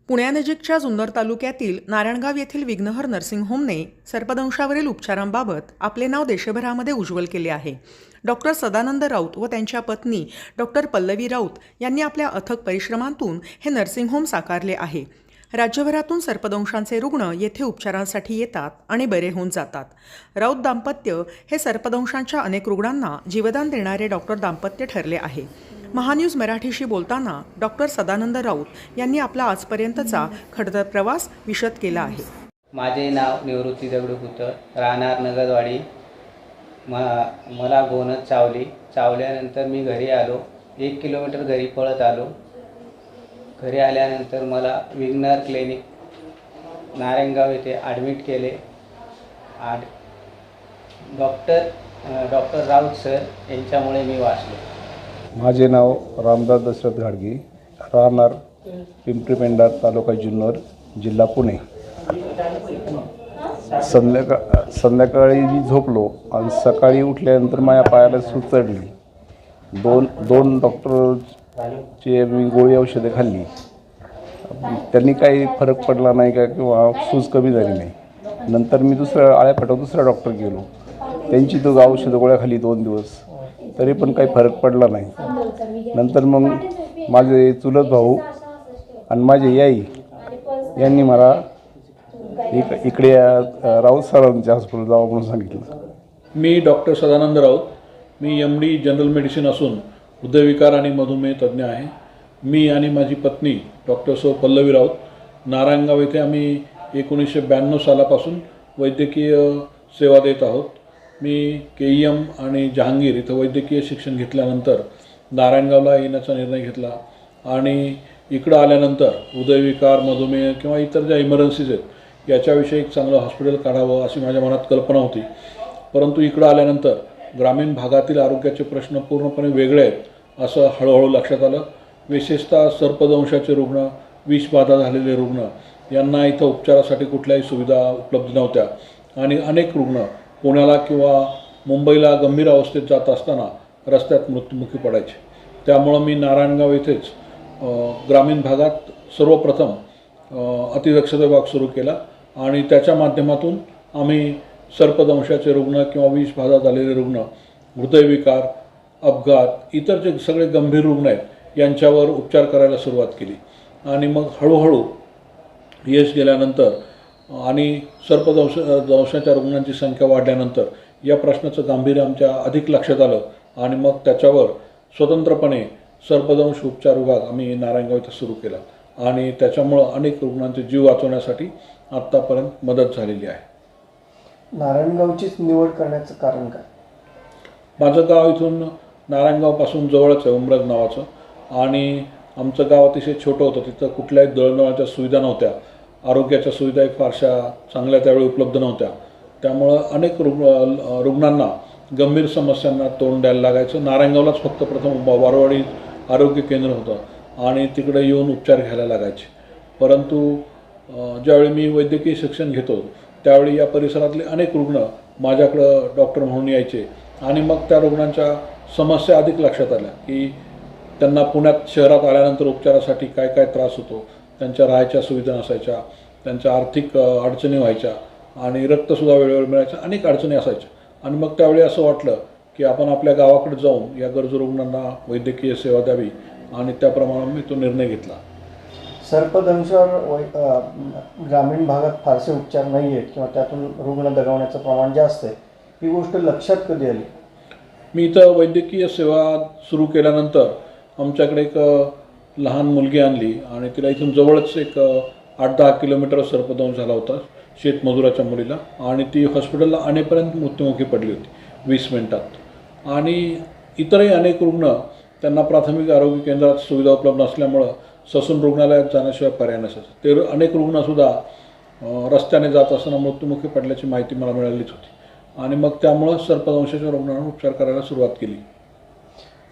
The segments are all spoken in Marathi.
पुण्यानजीकच्या जुन्नर तालुक्यातील नारायणगाव येथील विघ्नहर नर्सिंग होमने सर्पदंशावरील उपचारांबाबत आपले नाव देशभरामध्ये उज्ज्वल केले आहे. डॉक्टर सदानंद राऊत व त्यांच्या पत्नी डॉक्टर पल्लवी राऊत यांनी आपल्या अथक परिश्रमांतून हे नर्सिंग होम साकारले आहे. राज्यभरातून सर्पदंशांचे रुग्ण येथे उपचारांसाठी येतात आणि बरे होऊन जातात. राऊत दाम्पत्य हे सर्पदंशांच्या अनेक रुग्णांना जीवदान देणारे डॉक्टर दाम्पत्य ठरले आहे. महान्यूज मराठीशी बोलताना डॉक्टर सदानंद राऊत यांनी आपला आजपर्यंतचा खडतर प्रवास विशद केला आहे. माझे नाव निवृत्ती दगडूपुत्र, राहणार नगरवाडी. मला गोनच चावल्यानंतर मी घरी आलो. 1 किलोमीटर घरी पळत आलो. घरी आल्यानंतर मला विघ्नहर क्लिनिक नारायणगाव येथे ॲडमिट केले. डॉक्टर राऊत सर यांच्यामुळे मी वाचलो. माझे नाव रामदास दशरथ घाडगे, राहणार पिंपरी पेंढार, तालुका जुन्नर, जिल्हा पुणे. संध्याकाळी मी झोपलो आणि सकाळी उठल्यानंतर माझ्या पायाला सूज चढली. दोन डॉक्टरचे मी गोळी औषधे खाल्ली. त्यांनी काही फरक पडला नाही का किंवा सूज कमी झाली नाही. नंतर मी दुसऱ्या डॉक्टर गेलो. त्यांची औषधं गोळ्या खाल्ली 2 दिवस, तरी पण काही फरक पडला नाही. नंतर मग माझे चुलत भाऊ आणि माझे आई यांनी मला इकडे राऊत सरांच्या हॉस्पिटल जावं म्हणून सांगितलं. मी डॉक्टर सदानंद राऊत. मी MD जनरल मेडिसिन असून हृदयविकार आणि मधुमेह तज्ज्ञ आहे. मी आणि माझी पत्नी डॉक्टर पल्लवी राऊत नारायणगाव येथे आम्ही 1992 सालापासून वैद्यकीय सेवा देत आहोत. मी KEM आणि जहांगीर इथं वैद्यकीय शिक्षण घेतल्यानंतर नारायणगावला येण्याचा निर्णय घेतला आणि इकडं आल्यानंतर हृदयविकार, मधुमेह किंवा इतर ज्या इमर्जन्सीज आहेत याच्याविषयी एक चांगलं हॉस्पिटल काढावं अशी माझ्या मनात कल्पना होती. परंतु इकडं आल्यानंतर ग्रामीण भागातील आरोग्याचे प्रश्न पूर्णपणे वेगळे आहेत असं हळूहळू लक्षात आलं. विशेषतः सर्पदंशाचे रुग्ण, विषबाधा झालेले रुग्ण यांना इथं उपचारासाठी कुठल्याही सुविधा उपलब्ध नव्हत्या आणि अनेक रुग्ण पुण्याला किंवा मुंबईला गंभीर अवस्थेत जात असताना रस्त्यात मृत्युमुखी पडायचे. त्यामुळं मी नारायणगाव येथेच ग्रामीण भागात सर्वप्रथम अतिदक्षता विभाग सुरू केला आणि त्याच्या माध्यमातून आम्ही सर्पदंशाचे रुग्ण किंवा विषबाधा झालेले रुग्ण, हृदयविकार, अपघात, इतर जे सगळे गंभीर रुग्ण आहेत यांच्यावर उपचार करायला सुरुवात केली. आणि मग हळूहळू यश गेल्यानंतर आणि सर्पदंशाच्या रुग्णांची संख्या वाढल्यानंतर या प्रश्नाचं गांभीर्य आमच्या अधिक लक्षात आलं आणि मग त्याच्यावर स्वतंत्रपणे सर्पदंश उपचार विभाग आम्ही नारायणगाव इथं सुरू केला आणि त्याच्यामुळं अनेक रुग्णांचे जीव वाचवण्यासाठी आत्तापर्यंत मदत झालेली आहे. नारायणगावचीच निवड करण्याचं कारण काय? माझं गाव इथून नारायणगावपासून जवळच आहे, उमरग नावाचं, आणि आमचं गाव अतिशय छोटं होतं. तिथं कुठल्याही दळणवळणाच्या सुविधा नव्हत्या, आरोग्याच्या सुविधाही फारशा चांगल्या त्यावेळी उपलब्ध नव्हत्या. त्यामुळं अनेक रुग्णांना गंभीर समस्यांना तोंड द्यायला लागायचं. नारायणगावलाच फक्त प्रथम वारवाडी आरोग्य केंद्र होतं आणि तिकडे येऊन उपचार घ्यायला लागायचे. परंतु ज्यावेळी मी वैद्यकीय शिक्षण घेतो त्यावेळी या परिसरातले अनेक रुग्ण माझ्याकडं डॉक्टर म्हणून यायचे आणि मग त्या रुग्णांच्या समस्या अधिक लक्षात आल्या की त्यांना पुण्यात शहरात आल्यानंतर उपचारासाठी काय काय त्रास होतो, त्यांच्या राहायच्या सुविधा नसायच्या, त्यांच्या आर्थिक अडचणी व्हायच्या आणि रक्तसुद्धा वेळेवर मिळायचं, अनेक अडचणी असायच्या. आणि मग त्यावेळी असं वाटलं की आपण आपल्या गावाकडे जाऊन या गरजू रुग्णांना वैद्यकीय सेवा द्यावी आणि त्याप्रमाणे मी तो निर्णय घेतला. सर्पदंशावर ग्रामीण भागात फारसे उपचार नाही आहेत किंवा त्यातून रुग्ण दगावण्याचं प्रमाण जास्त आहे, ही गोष्ट लक्षात कधी आली? मी इथं वैद्यकीय सेवा सुरू केल्यानंतर आमच्याकडे एक लहान मुलगी आणली आणि तिला इथून जवळच एक 8-10 किलोमीटर सर्पदंश झाला होता शेतमजुराच्या मुलीला आणि ती हॉस्पिटलला आणेपर्यंत मृत्युमुखी पडली होती 20 मिनिटात. आणि इतरही अनेक रुग्ण त्यांना प्राथमिक आरोग्य केंद्रात सुविधा उपलब्ध नसल्यामुळं ससून रुग्णालयात जाण्याशिवाय पर्याय नसायचा. ते अनेक रुग्णसुद्धा रस्त्याने जात असताना मृत्युमुखी पडल्याची माहिती मला मिळालीच होती आणि मग त्यामुळं सर्पदंशाच्या रुग्णांना उपचार करायला सुरुवात केली.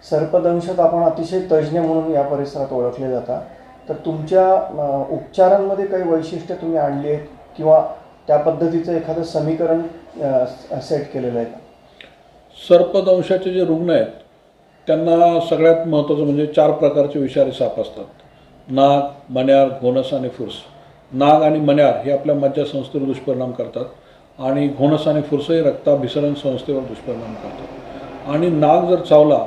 सर्पदंशात आपण अतिशय तज्ज्ञ म्हणून या परिसरात ओळखले जातात, तर तुमच्या उपचारांमध्ये काही वैशिष्ट्य तुम्ही आणली आहेत किंवा त्या पद्धतीचं एखादं समीकरण सेट केलेलं आहे का? सर्पदंशाचे जे रुग्ण आहेत त्यांना सगळ्यात महत्त्वाचं म्हणजे 4 प्रकारचे विषारी साप असतात. नाग, मण्यार, घोणस आणि फुरस. नाग आणि मण्यार हे आपल्या मज्जासंस्थेवर दुष्परिणाम करतात आणि घोणस आणि फुरस हे रक्ताभिसरण संस्थेवर दुष्परिणाम करतात. आणि नाग जर चावला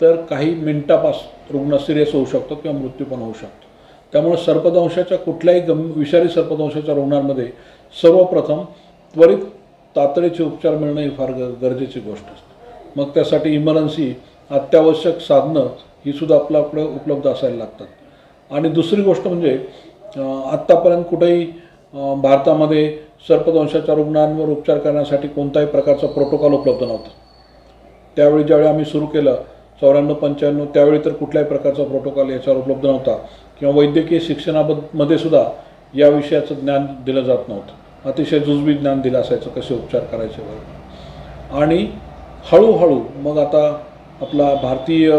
तर काही मिनिटापास रुग्ण सिरियस होऊ शकतो किंवा मृत्यू पण होऊ शकतो. त्यामुळे सर्पदंशाच्या कुठल्याही विषारी सर्पदंशाच्या रुग्णांमध्ये सर्वप्रथम त्वरित तातडीचे उपचार मिळणं ही फार गरजेची गोष्ट असते. मग त्यासाठी इमर्जन्सी अत्यावश्यक साधनं ही सुद्धा आपल्याकडे उपलब्ध असायला लागतात. आणि दुसरी गोष्ट म्हणजे आत्तापर्यंत कुठेही भारतामध्ये सर्पदंशाच्या रुग्णांवर उपचार करण्यासाठी कोणताही प्रकारचा प्रोटोकॉल उपलब्ध नव्हता. त्यावेळी ज्यावेळी आम्ही सुरू केलं 94-95 त्यावेळी तर कुठल्याही प्रकारचा प्रोटोकॉल याच्यावर उपलब्ध नव्हता किंवा वैद्यकीय शिक्षणामध्ये सुद्धा या विषयाचं ज्ञान दिलं जात नव्हतं. अतिशय जुजबी ज्ञान दिलं असायचं कसे उपचार करायचे वगैरे. आणि हळूहळू मग आता आपला भारतीय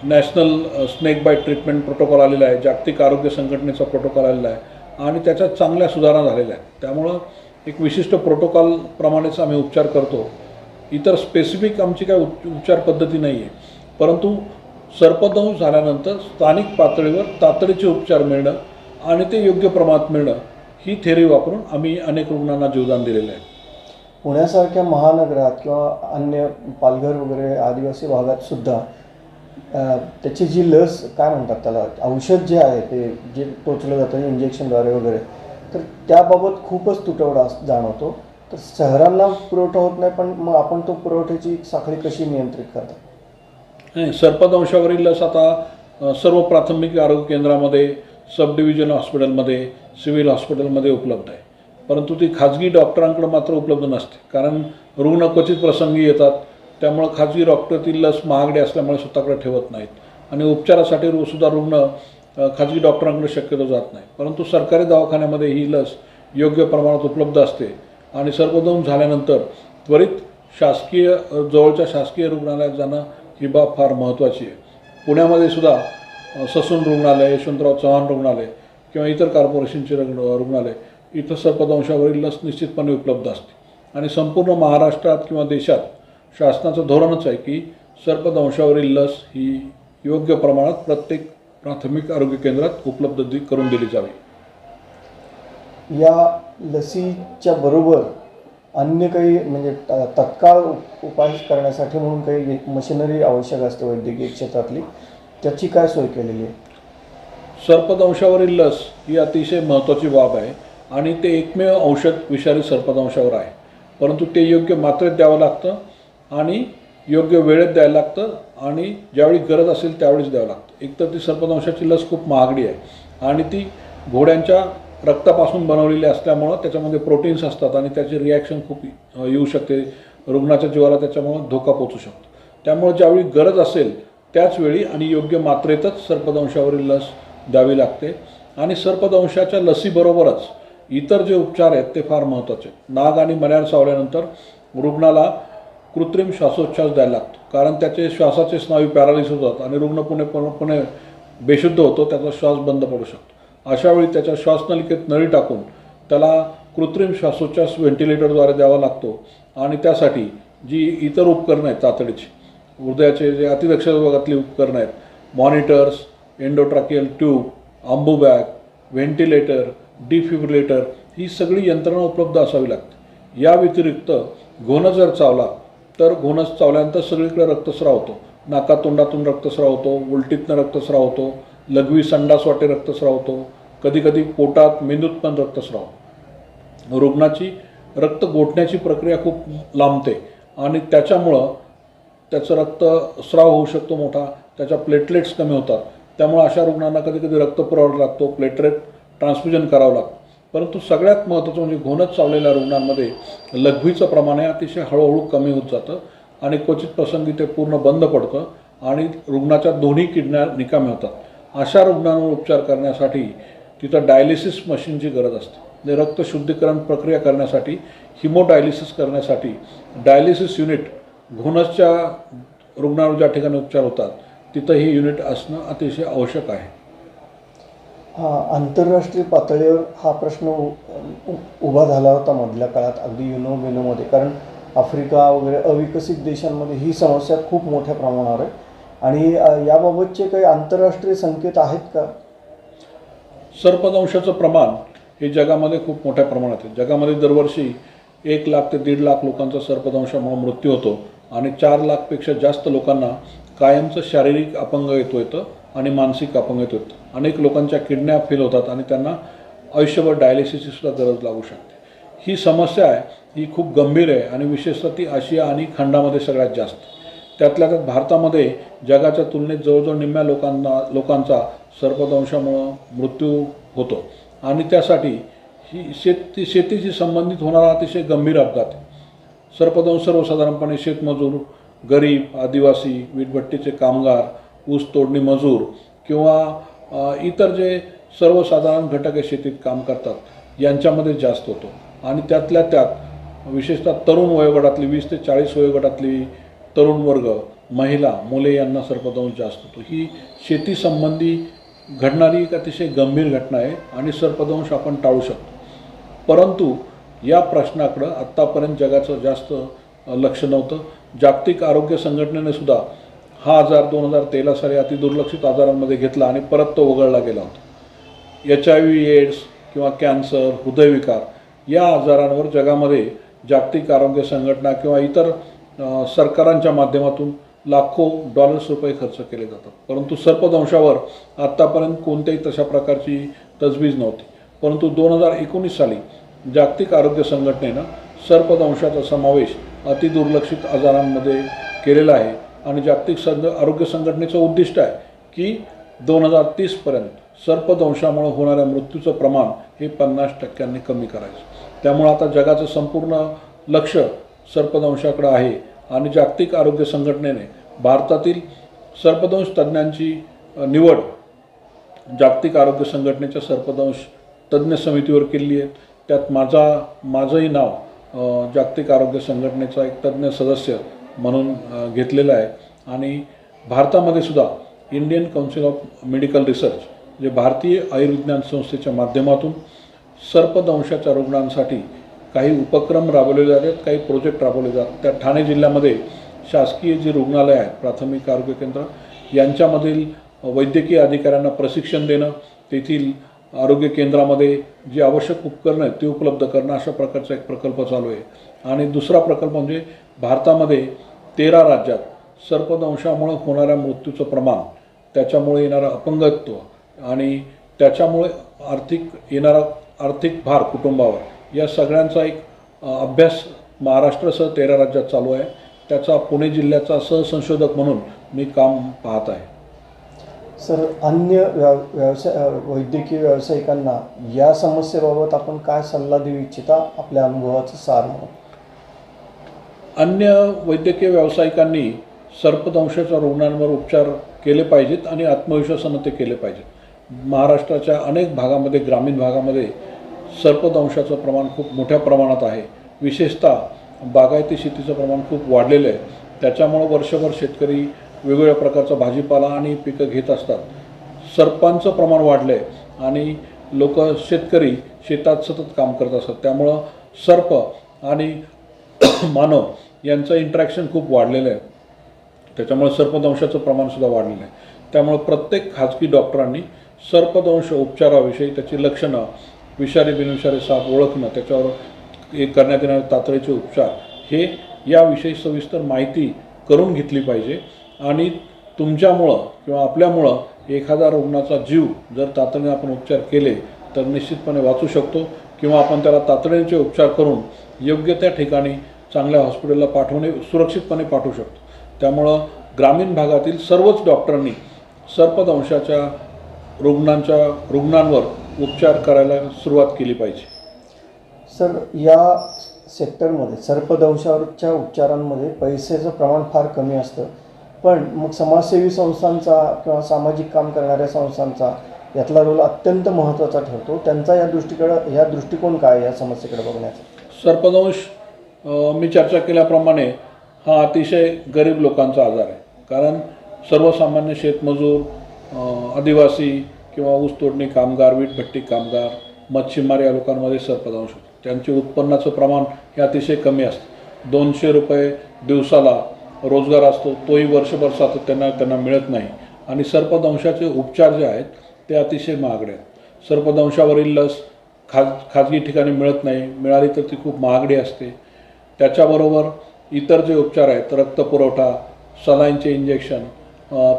national snake bite treatment protocol आलेला आहे, जागतिक आरोग्य संघटनेचा प्रोटोकॉल आलेला आहे आणि त्याच्यात चांगल्या सुधारणा झालेल्या आहेत. त्यामुळं एक विशिष्ट प्रोटोकॉलप्रमाणेच आम्ही उपचार करतो. इतर स्पेसिफिक आमची काय उपचार पद्धती नाही आहे, परंतु सर्पदंश झाल्यानंतर स्थानिक पातळीवर तातडीचे उपचार मिळणं आणि ते योग्य प्रमाणात मिळणं ही थेअरी वापरून आम्ही अनेक रुग्णांना जीवदान दिलेलं आहे. पुण्यासारख्या महानगरात किंवा अन्य पालघर वगैरे आदिवासी भागात सुद्धा त्याची जी लस काय म्हणतात त्याला औषध जे आहे ते जे टोचलं जातं इंजेक्शनद्वारे वगैरे, तर त्याबाबत खूपच तुटवडा जाणवतो. तर शहरांना पुरवठा होत नाही, पण मग आपण तो पुरवठ्याची साखळी कशी नियंत्रित करता? नाही, सर्पदंशावरील लस आता सर्व प्राथमिक आरोग्य केंद्रामध्ये, सब डिव्हिजन हॉस्पिटलमध्ये, सिव्हिल हॉस्पिटलमध्ये उपलब्ध आहे. परंतु ती खाजगी डॉक्टरांकडे मात्र उपलब्ध नसते, कारण रुग्ण क्वचित प्रसंगी येतात. त्यामुळं खाजगी डॉक्टर ती लस महागडी असल्यामुळे स्वतःकडे ठेवत नाहीत आणि उपचारासाठी सुद्धा रुग्ण खाजगी डॉक्टरांकडे शक्यतो जात नाही. परंतु सरकारी दवाखान्यामध्ये ही लस योग्य प्रमाणात उपलब्ध असते आणि सर्पदंश झाल्यानंतर त्वरित शासकीय जवळच्या शासकीय रुग्णालयात जाणं ही बाब फार महत्त्वाची आहे. पुण्यामध्ये सुद्धा ससून रुग्णालय, यशवंतराव चव्हाण रुग्णालय किंवा इतर कॉर्पोरेशनचे रुग्णालय इथं सर्पदंशावरील लस निश्चितपणे उपलब्ध असते. आणि संपूर्ण महाराष्ट्रात किंवा देशात शासनाचं धोरणच आहे की सर्पदंशावरील लस ही योग्य प्रमाणात प्रत्येक प्राथमिक आरोग्य केंद्रात उपलब्ध करून दिली जावी. या लसीच्या बरोबर अन्य काही म्हणजे तत्काळ उपाय करण्यासाठी म्हणून काही मशिनरी आवश्यक असते वैद्यकीय क्षेत्रातली, त्याची काय सोय केलेली आहे? सर्पदंशावरील लस ही अतिशय महत्त्वाची बाब आहे आणि ते एकमेव औषध विषारी सर्पदंशावर आहे. परंतु ते योग्य मात्रेत द्यावं लागतं आणि योग्य वेळेत द्यायला लागतं आणि ज्यावेळी गरज असेल त्यावेळीच द्यावं लागतं. एकतर ती सर्पदंशाची लस खूप महागडी आहे आणि ती घोड्यांच्या रक्तापासून बनवलेली असल्यामुळं त्याच्यामध्ये प्रोटीन्स असतात आणि त्याची रिॲक्शन खूप येऊ शकते. रुग्णाच्या जीवाला त्याच्यामुळं धोका पोचू शकतो. त्यामुळे ज्यावेळी गरज असेल त्याचवेळी आणि योग्य मात्रेतच सर्पदंशावरील लस द्यावी लागते. आणि सर्पदंशाच्या लसीबरोबरच इतर जे उपचार आहेत ते फार महत्त्वाचे आहेत. नाग आणि मण्यार चावल्यानंतर रुग्णाला कृत्रिम श्वासोच्छ्वास द्यायला लागतो, कारण त्याचे श्वासाचे स्नायू पॅरालिसिस होतात आणि रुग्ण पुणे बेशुद्ध होतो, त्याचा श्वास बंद पडू शकतो. अशावेळी त्याच्या श्वासनलिकेत नळी टाकून त्याला कृत्रिम श्वासोच्छ्वास व्हेंटिलेटरद्वारे द्यावा लागतो. आणि त्यासाठी जी इतर उपकरणं आहेत तातडीची, हृदयाचे जे अतिदक्षता विभागातली उपकरणं आहेत, monitors, endotracheal tube, Ambu bag, ventilator, defibrillator, ही सगळी यंत्रणा उपलब्ध असावी लागते. या व्यतिरिक्त घोणस जर चावला तर घोणस चावल्यानंतर सगळीकडे रक्तस्राव होतो. नाकातोंडातून रक्तस्राव होतो, उलटीतनं रक्तस्राव होतो, लघवी संडास वाटे रक्तस्राव होतो, कधीकधी पोटात मेंदूत पण रक्तस्राव. रुग्णाची रक्त गोठण्याची प्रक्रिया खूप लांबते आणि त्याच्यामुळं त्याचं रक्तस्राव होऊ शकतो मोठा, त्याच्या प्लेटलेट्स कमी होतात. त्यामुळे अशा रुग्णांना कधीकधी रक्तपुरवठा लागतो, प्लेटलेट ट्रान्सफ्युजन करावं लागतं. परंतु सगळ्यात महत्त्वाचं म्हणजे घोणस चावलेल्या रुग्णांमध्ये लघवीचं प्रमाण हे अतिशय हळूहळू कमी होत जातं आणि क्वचित प्रसंगी ते पूर्ण बंद पडतं आणि रुग्णाच्या दोन्ही किडन्या निकामी होतात. अशा रुग्णांवर उपचार करण्यासाठी तिथं डायलिसिस मशीनची गरज असते. म्हणजे रक्त शुद्धीकरण प्रक्रिया करण्यासाठी, हिमोडायलिसिस करण्यासाठी डायलिसिस युनिट घोणसच्या रुग्णावर ज्या ठिकाणी उपचार होतात तिथं हे युनिट असणं अतिशय आवश्यक आहे. आंतरराष्ट्रीय पातळीवर हा प्रश्न उभा झाला होता मधल्या काळात, अगदी युनोमध्ये, कारण आफ्रिका वगैरे अविकसित देशांमध्ये ही समस्या खूप मोठ्या प्रमाणावर आहे. आणि याबाबतचे काही आंतरराष्ट्रीय संकेत आहेत का सर्पदंशाचं प्रमाण हे जगामध्ये खूप मोठ्या प्रमाणात आहे. जगामध्ये दरवर्षी 1 लाख ते 1.5 लाख लोकांचा सर्पदंशामुळे मृत्यू होतो आणि 4 लाखपेक्षा जास्त लोकांना कायमचं शारीरिक अपंग येतं आणि मानसिक अपंग येतं. अनेक लोकांच्या किडन्या फेल होतात आणि त्यांना आयुष्यभर डायलिसिसची सुद्धा गरज लागू शकते. ही समस्या आहे, ही खूप गंभीर आहे आणि विशेषतः ती आशिया आणि खंडामध्ये सगळ्यात जास्त. त्यातल्या त्यात भारतामध्ये जगाच्या तुलनेत जवळजवळ निम्म्या लोकांचा सर्पदंशामुळं मृत्यू होतो आणि त्यासाठी ही शेतीशी संबंधित होणारा अतिशय गंभीर अपघात आहे. सर्पदंश सर्वसाधारणपणे शेतमजूर, गरीब, आदिवासी, वीटभट्टीचे कामगार, ऊस तोडणी मजूर किंवा इतर जे सर्वसाधारण घटक आहे शेतीत काम करतात यांच्यामध्ये जास्त होतो आणि त्यातल्या त्यात विशेषतः तरुण वयोगटातली 20 ते 40 वयोगटातली तरुण वर्ग, महिला, मुले यांना सर्पदंश जास्त होतो. ही शेतीसंबंधी घडणारी एक अतिशय गंभीर घटना आहे आणि सर्पदंश आपण टाळू शकतो. परंतु या प्रश्नाकडं आत्तापर्यंत जगाचं जास्त लक्ष नव्हतं. जागतिक आरोग्य संघटनेने सुद्धा हा आजार 2013 साली अतिदुर्लक्षित आजारांमध्ये घेतला आणि परत तो वगळला गेला होता. HIV, एड्स किंवा कॅन्सर, हृदयविकार या आजारांवर जगामध्ये जागतिक आरोग्य संघटना किंवा इतर सरकारांच्या माध्यमातून लाखो डॉलर्स रुपये खर्च केले जातात. परंतु सर्पदंशावर आत्तापर्यंत कोणत्याही तशा प्रकारची तजवीज नव्हती. परंतु 2019 साली जागतिक आरोग्य संघटनेनं सर्पदंशाचा समावेश अतिदुर्लक्षित आजारांमध्ये केलेला आहे आणि जागतिक आरोग्य संघटनेचं उद्दिष्ट आहे की 2030पर्यंत सर्पदंशामुळे होणाऱ्या मृत्यूचं प्रमाण हे 50% कमी करायचं. त्यामुळे आता जगाचं संपूर्ण लक्ष सर्पदंशाकडे आहे आणि जागतिक आरोग्य संघटनेने भारतातील सर्पदंश तज्ज्ञांची निवड जागतिक आरोग्य संघटनेच्या सर्पदंश तज्ज्ञ समितीवर केली आहे. त्यात माझंही नाव जागतिक आरोग्य संघटनेचा एक तज्ज्ञ सदस्य म्हणून घेतलेलं आहे आणि भारतामध्ये सुद्धा Indian council of medical research जे भारतीय आयुर्विज्ञान संस्थेच्या माध्यमातून सर्पदंशाच्या रुग्णांसाठी काही उपक्रम राबवले जातात, काही प्रोजेक्ट राबवले जातात. त्या ठाणे जिल्ह्यामध्ये शासकीय जी रुग्णालय आहेत, प्राथमिक आरोग्य केंद्र यांच्यामधील वैद्यकीय अधिकाऱ्यांना प्रशिक्षण देणं, तेथील आरोग्य केंद्रामध्ये जी आवश्यक उपकरणं आहेत ती उपलब्ध करणं, अशा प्रकारचा एक प्रकल्प चालू आहे. आणि दुसरा प्रकल्प म्हणजे भारतामध्ये 13 राज्यात सर्पदंशामुळे होणाऱ्या मृत्यूचं प्रमाण, त्याच्यामुळे येणारं अपंगत्व आणि त्याच्यामुळे येणारा आर्थिक भार कुटुंबावर, या सगळ्यांचा एक अभ्यास महाराष्ट्रासह 13 राज्यात चालू आहे. त्याचा पुणे जिल्ह्याचा सहसंशोधक म्हणून मी काम पाहत आहे. सर, अन्य वैद्यकीय व्यावसायिकांना या समस्येबाबत आपण काय सल्ला देऊ इच्छिता आपल्या अनुभवाचं सार म्हणून? अन्य वैद्यकीय व्यावसायिकांनी सर्पदंशाच्या रुग्णांवर उपचार केले पाहिजेत आणि आत्मविश्वासानं ते केले पाहिजेत. महाराष्ट्राच्या अनेक भागामध्ये, ग्रामीण भागामध्ये सर्पदंशाचं प्रमाण खूप मोठ्या प्रमाणात आहे. विशेषतः बागायती शेतीचं प्रमाण खूप वाढलेलं आहे. त्याच्यामुळं वर्षभर शेतकरी वेगवेगळ्या प्रकारचा भाजीपाला आणि पिकं घेत असतात. सर्पांचं प्रमाण वाढलं आहे आणि शेतकरी शेतात सतत काम करत असतात. त्यामुळं सर्प आणि मानव यांचं इंटरॅक्शन खूप वाढलेलं आहे. त्याच्यामुळे सर्पदंशाचं प्रमाणसुद्धा वाढलेलं आहे. त्यामुळे प्रत्येक खाजगी डॉक्टरांनी सर्पदंश उपचाराविषयी, त्याची लक्षणं, विषारी बिनविषारी साप ओळखणं, त्याच्यावर करण्यात येणारे तातडीचे उपचार, हे याविषयी सविस्तर माहिती करून घेतली पाहिजे. आणि तुमच्यामुळं किंवा आपल्यामुळं एखादा रुग्णाचा जीव जर तातडीने आपण उपचार केले तर निश्चितपणे वाचू शकतो किंवा आपण त्याला तातडीचे उपचार करून योग्य त्या ठिकाणी चांगल्या हॉस्पिटलला सुरक्षितपणे पाठवू शकतो. त्यामुळं ग्रामीण भागातील सर्वच डॉक्टरांनी सर्पदंशाच्या रुग्णांवर उपचार करायला सुरुवात केली पाहिजे. सर, या सेक्टरमध्ये सर्पदंशाच्या उपचारांमध्ये पैशाचं प्रमाण फार कमी असतं, पण मग समाजसेवी संस्थांचा किंवा सामाजिक काम करणाऱ्या संस्थांचा यातला रोल अत्यंत महत्त्वाचा ठरतो. त्यांचा या दृष्टिकोन काय या समस्येकडे बघण्याचा? सर्पदंश मी चर्चा केल्याप्रमाणे हा अतिशय गरीब लोकांचा आजार आहे. कारण सर्वसामान्य शेतमजूर, आदिवासी किंवा ऊस तोडणी कामगार, वीटभट्टी कामगार, मच्छीमार या लोकांमध्ये सर्पदंश होतो. त्यांचे उत्पन्नाचं प्रमाण हे अतिशय कमी असतं. 200 रुपये दिवसाला रोजगार असतो, तोही वर्षभर सातत्यानं त्यांना मिळत नाही आणि सर्पदंशाचे उपचार जे आहेत ते अतिशय महागडे आहेत. सर्पदंशावरील लस खाजगी ठिकाणी मिळत नाही, मिळाली तर ती खूप महागडी असते. त्याच्याबरोबर इतर जे उपचार आहेत, रक्तपुरवठा, सलाईनचे इंजेक्शन,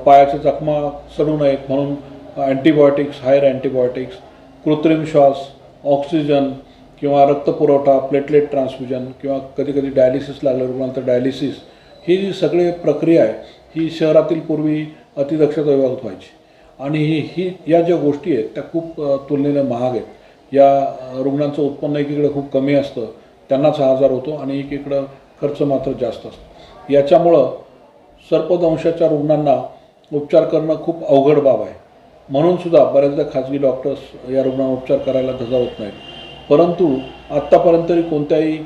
पायाच्या जखमा सडू नयेत म्हणून अँटीबायोटिक्स, हायर अँटीबायोटिक्स, कृत्रिम श्वास, ऑक्सिजन किंवा रक्तपुरवठा, प्लेटलेट ट्रान्सफ्युजन किंवा कधीकधी डायलिसिस लागलं रुग्णांचं डायलिसिस, ही जी सगळी प्रक्रिया आहे ही शहरातील पूर्वी अतिदक्षता विभागात व्हायची आणि ही या ज्या गोष्टी आहेत त्या खूप तुलनेने महाग आहेत. या रुग्णांचं उत्पन्न एकीकडे खूप कमी असतं, त्यांनाच हा आजार होतो आणि एकीकडं खर्च मात्र जास्त असतो. याच्यामुळं सर्पदंशाच्या रुग्णांना उपचार करणं खूप अवघड बाब आहे. म्हणूनसुद्धा बऱ्याचदा खाजगी डॉक्टर्स या रुग्णांवर उपचार करायला धजावत नाहीत. परंतु आत्तापर्यंत तरी कोणत्याही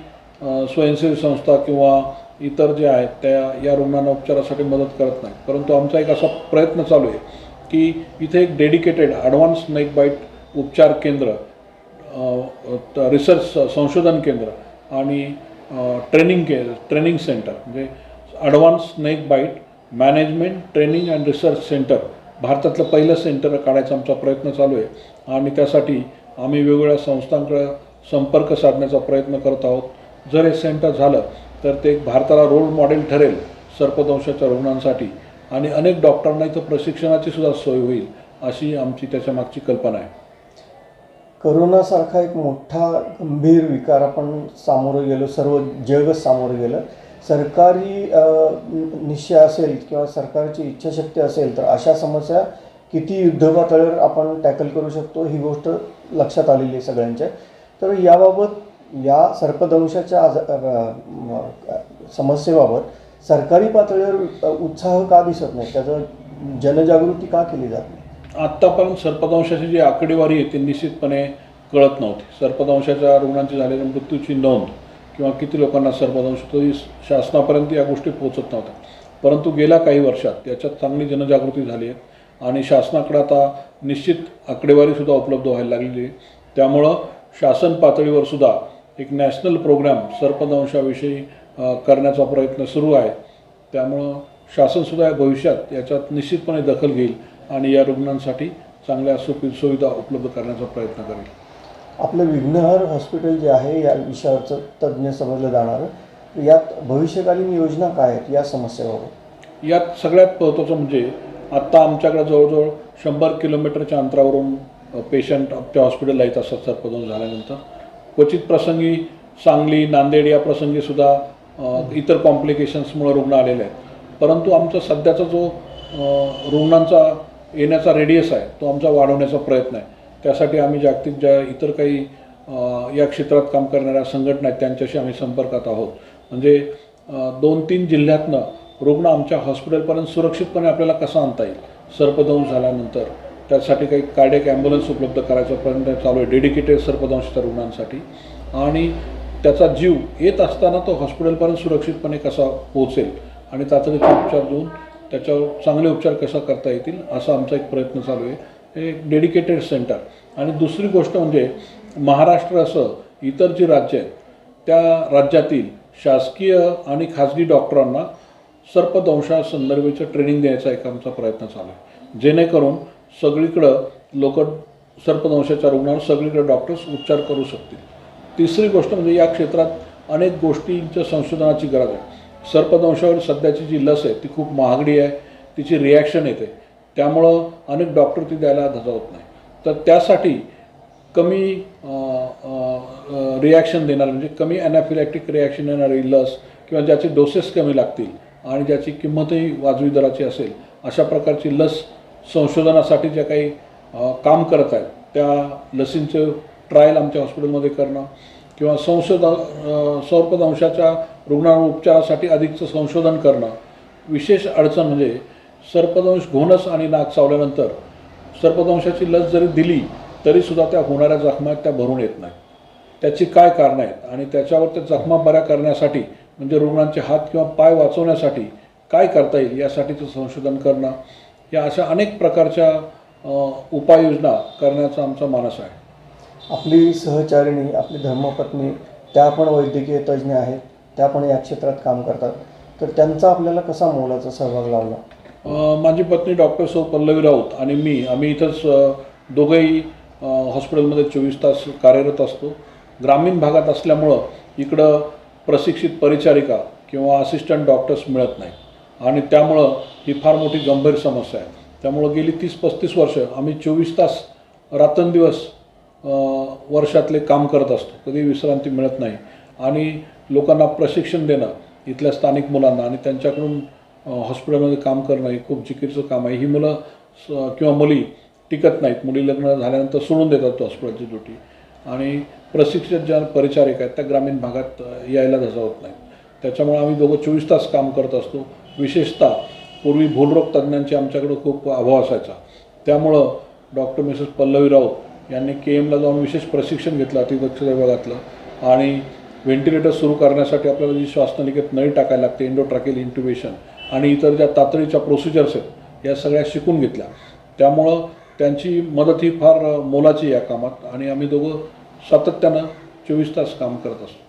स्वयंसेवी संस्था किंवा इतर जे आहेत त्या या रुग्णांना उपचारासाठी मदत करत नाहीत. परंतु आमचा एक असा प्रयत्न चालू आहे की इथे एक डेडिकेटेड ॲडव्हान्स स्नेक बाईट उपचार केंद्र, रिसर्च संशोधन केंद्र आणि ट्रेनिंग सेंटर म्हणजे advance snake bite management training and research centre भारतातलं पहिलं सेंटर काढायचा आमचा प्रयत्न चालू आहे आणि त्यासाठी आम्ही वेगवेगळ्या संस्थांकडे संपर्क साधण्याचा प्रयत्न करत आहोत. जर हे सेंटर झालं तर ते भारताला रोल मॉडेल ठरेल सर्पदंशाच्या रुग्णांसाठी आणि अनेक डॉक्टरांना इथं प्रशिक्षणाची सुद्धा सोय होईल अशी आमची त्याच्या मागची कल्पना आहे. करोनासारखा एक मोठा गंभीर विकार आपण सामोरं गेलो, सर्व जगच सामोरं गेलं. सरकारी निश्चय असेल किंवा सरकारची इच्छाशक्ती असेल तर अशा समस्या किती युद्धपातळीवर आपण टॅकल करू शकतो ही गोष्ट लक्षात आलेली आहे सगळ्यांच्या. तर याबाबत या सर्पदंशाच्या समस्येबाबत सरकारी पातळीवर उत्साह का दिसत नाही, त्याचं जनजागृती का केली जात नाही? आत्तापर्यंत सर्पदंशाची जी आकडेवारी आहे ती निश्चितपणे कळत नव्हती. सर्पदंशाच्या रुग्णांची झालेल्या मृत्यूची नोंद किंवा किती लोकांना सर्पदंश होतो शासनापर्यंत या गोष्टी पोहोचत नव्हत्या. परंतु गेल्या काही वर्षात याच्यात चांगली जनजागृती झाली आहे आणि शासनाकडे आता निश्चित आकडेवारीसुद्धा उपलब्ध व्हायला लागलेली आहे. त्यामुळं शासन पातळीवर सुद्धा एक नॅशनल प्रोग्राम सर्पदंशाविषयी करण्याचा प्रयत्न सुरू आहे. त्यामुळं शासनसुद्धा भविष्यात याच्यात निश्चितपणे दखल घेईल आणि या रुग्णांसाठी चांगल्या सुविधा उपलब्ध करण्याचा प्रयत्न करेल. आपलं विघ्नहर हॉस्पिटल जे आहे या विषयावरचं तज्ज्ञ समजलं जाणारं, यात भविष्यकालीन योजना काय आहेत या समस्येबाबत? यात सगळ्यात महत्त्वाचं म्हणजे आत्ता आमच्याकडे जवळजवळ 100 किलोमीटरच्या अंतरावरून पेशंट आमच्या हॉस्पिटलला येत असतात सर्पदंश झाल्यानंतर. क्वचित प्रसंगी सांगली, नांदेड या प्रसंगीसुद्धा इतर कॉम्प्लिकेशन्समुळे रुग्ण आलेले आहेत. परंतु आमचा सध्याचा जो रुग्णांचा येण्याचा रेडियस आहे तो आमचा वाढवण्याचा प्रयत्न आहे. त्यासाठी आम्ही जागतिक ज्या इतर काही या क्षेत्रात काम करणाऱ्या संघटना आहेत त्यांच्याशी आम्ही संपर्कात आहोत. म्हणजे 2-3 जिल्ह्यातनं रुग्ण आमच्या हॉस्पिटलपर्यंत सुरक्षितपणे आपल्याला कसा आणता येईल सर्पदंश झाल्यानंतर, त्यासाठी काही कार्डियक ॲम्ब्युलन्स उपलब्ध करायचा प्रयत्न चालू आहे डेडिकेटेड सर्पदंशाच्या रुग्णांसाठी. आणि त्याचा जीव येत असताना तो हॉस्पिटलपर्यंत सुरक्षितपणे कसा पोहोचेल आणि तातडीचे उपचार देऊन त्याच्यावर चांगले उपचार कसा करता येतील असा आमचा एक प्रयत्न चालू आहे. हे डेडिकेटेड सेंटर. आणि दुसरी गोष्ट म्हणजे महाराष्ट्र असं इतर जी राज्य आहेत त्या राज्यातील शासकीय आणि खाजगी डॉक्टरांना सर्पदंशासंदर्भाचं ट्रेनिंग द्यायचा एक आमचा प्रयत्न चालू आहे, जेणेकरून सगळीकडं लोक सर्पदंशाच्या रुग्णांवर सगळीकडे डॉक्टर्स उपचार करू शकतील. तिसरी गोष्ट म्हणजे या क्षेत्रात अनेक गोष्टींच्या संशोधनाची गरज आहे. सर्पदंशावर सध्याची जी लस आहे ती खूप महागडी आहे, तिची रिॲक्शन येते, त्यामुळं अनेक डॉक्टर ती द्यायला धजावत नाही. तर त्यासाठी कमी रिॲक्शन देणारी म्हणजे कमी ॲनाफिलॅक्टिक रिॲक्शन देणारी लस किंवा ज्याचे डोसेस कमी लागतील आणि ज्याची किंमतही वाजवी दराची असेल अशा प्रकारची लस संशोधनासाठी ज्या काही काम करत आहेत त्या लसींचं ट्रायल आमच्या हॉस्पिटलमध्ये करणं किंवा सर्पदंशाच्या रुग्णांवर उपचारासाठी अधिकचं संशोधन करणं. विशेष अडचण म्हणजे सर्पदंश घोणस आणि नाक चावल्यानंतर सर्पदंशाची लस जरी दिली तरीसुद्धा त्या होणाऱ्या जखमा त्या भरून येत नाहीत. त्याची काय कारणं आहेत आणि त्याच्यावर त्या जखमा बऱ्या करण्यासाठी म्हणजे रुग्णांचे हात किंवा पाय वाचवण्यासाठी काय करता येईल यासाठीचं संशोधन करणं, या अशा अनेक प्रकारच्या उपाययोजना करण्याचा आमचा मानस आहे. आपली सहचारिणी, आपली धर्मपत्नी, त्या पण वैद्यकीय तज्ज्ञ आहेत, त्या पण या क्षेत्रात काम करतात, तर त्यांचा आपल्याला कसा मोलाचा सहभाग लावला? माझी पत्नी डॉक्टर सौ पल्लवी राऊत आणि आम्ही इथंच दोघंही हॉस्पिटलमध्ये 24 तास कार्यरत असतो. ग्रामीण भागात असल्यामुळं इकडं प्रशिक्षित परिचारिका किंवा असिस्टंट डॉक्टर्स मिळत नाहीत आणि त्यामुळं ही फार मोठी गंभीर समस्या आहे. त्यामुळं गेली 30-35 वर्ष आम्ही 24 तास रात्रंदिवस वर्षातले काम करत असतो. कधी विश्रांती मिळत नाही आणि लोकांना प्रशिक्षण देणं इथल्या स्थानिक मुलांना आणि त्यांच्याकडून हॉस्पिटलमध्ये काम करणं हे खूप जिकीरचं काम आहे. ही मुलं किंवा मुली टिकत नाहीत. मुली लग्न झाल्यानंतर सोडून देतात हॉस्पिटलची ड्युटी आणि प्रशिक्षित ज्या परिचारिका आहेत त्या ग्रामीण भागात यायला धजावत नाहीत. त्याच्यामुळे आम्ही दोघं 24 तास काम करत असतो. विशेषतः पूर्वी भूलरोग तज्ज्ञांचे आमच्याकडं खूप अभाव असायचा. त्यामुळं डॉक्टर मिसेस पल्लवी राऊत यांनी KMला जाऊन विशेष प्रशिक्षण घेतलं अतिदक्षता विभागातलं आणि व्हेंटिलेटर सुरू करण्यासाठी आपल्याला जी श्वासनलिकेत नळी टाकायला लागते, एंडोट्रॅकेल इंट्युबेशन आणि इतर ज्या तातडीच्या प्रोसिजर्स आहेत या सगळ्या शिकून घेतल्या. त्यामुळं त्यांची मदत ही फार मोलाची या कामात आणि आम्ही दोघं सातत्यानं 24 तास काम करत असतो.